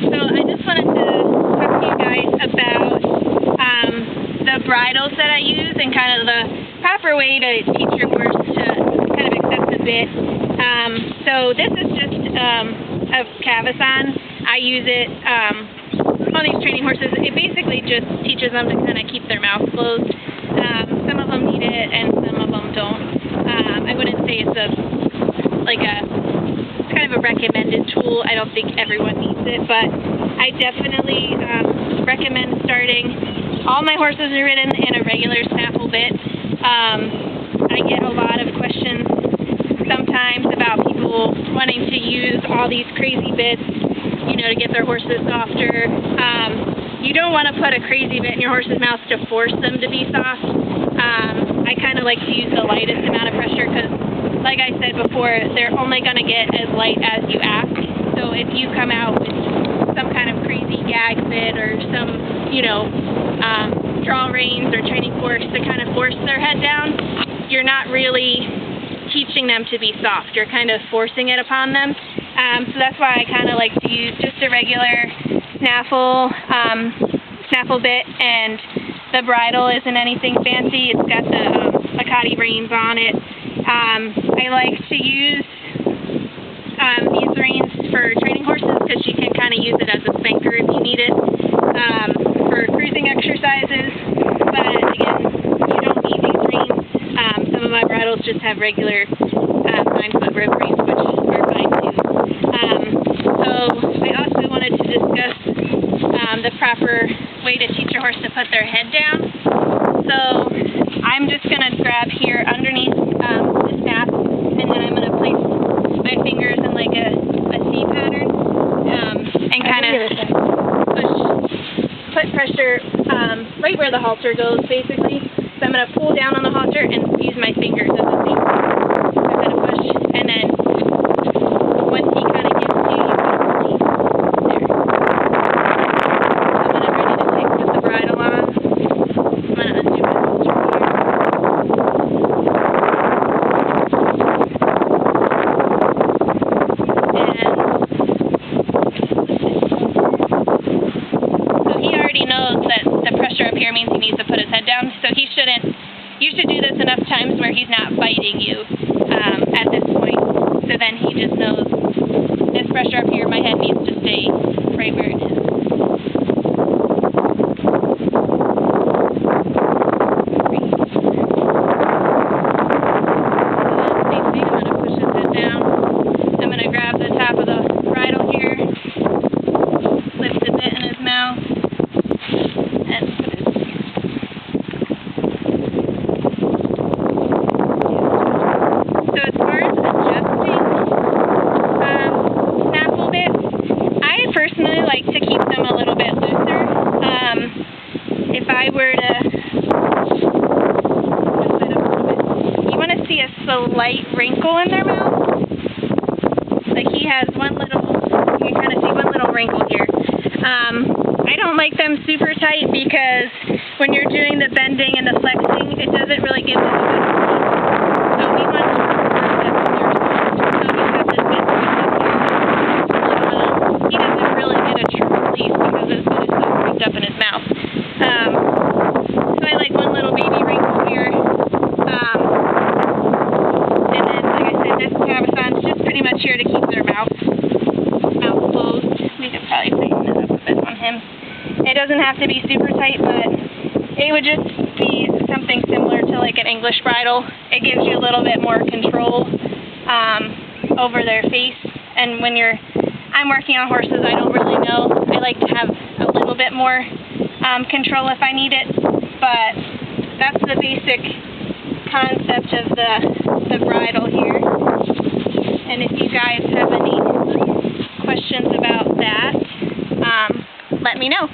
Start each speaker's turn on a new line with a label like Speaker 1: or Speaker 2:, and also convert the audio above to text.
Speaker 1: so I just wanted to talk to you guys about the bridles that I use and kind of the proper way to teach your horse to kind of accept the bit. So this is just a cavesson. I use it on these training horses. It basically just teaches them to kind of keep their mouth closed. Some of them need it and some of them don't. I wouldn't say it's kind of a recommended tool. I don't think everyone needs it, but I definitely recommend starting. All my horses are ridden in a regular snaffle bit. I get a lot of questions sometimes about people wanting to use all these crazy bits, to get their horses softer. You don't want to put a crazy bit in your horse's mouth to force them to be soft. I kind of like to use the lightest amount of pressure because, like I said before, they're only going to get as light as you ask. So if you come out with some kind of crazy gag bit or some, draw reins or training force to kind of force their head down, you're not really teaching them to be soft. You're kind of forcing it upon them. So that's why I kind of like to use just a regular snaffle bit, and the bridle isn't anything fancy. It's got the Akati reins on it. I like to use these reins for training horses because you can kind of use it as a spanker if you need it for cruising exercises. But again, you don't need these reins. Some of my bridles just have regular 9-foot rope reins, which are fine too. So I also wanted to discuss the proper way to teach your horse to put their head down. So I'm just going to grab here underneath the snap, and then I'm going to place my fingers in like a C pattern and kind of put pressure right where the halter goes, basically. So I'm going to pull down on the halter and use my fingers as a C. So I'm going to push, and then once he kind of gets to you, you can release there. So when I'm ready to put the bridle on, I'm going to undo my halter here. Here means he needs to put his head down, so you should do this enough times where he's not biting you at this point, so then he just knows this pressure up here, my head needs to stay right where it is. I'm going to push his head down. I'm going to grab the top of the bridle here, lift the bit in his mouth, and put it. Personally like to keep them a little bit looser. If I were to twist it up a little bit, you want to see a slight wrinkle in their mouth. Like he has you can kind of see one little wrinkle here. I don't like them super tight because when you're doing the bending and the flexing, it doesn't really give them a good release. So we want to up in his mouth. So I like one little baby wrinkle here. And then, like I said, this cavesson is just pretty much here to keep their mouth closed. We could probably tighten it up a bit on him. It doesn't have to be super tight, but it would just be something similar to like an English bridle. It gives you a little bit more control over their face. And when I'm working on horses I don't really know, I like to have a little bit more control if I need it, but that's the basic concept of the bridle here. And if you guys have any questions about that, let me know.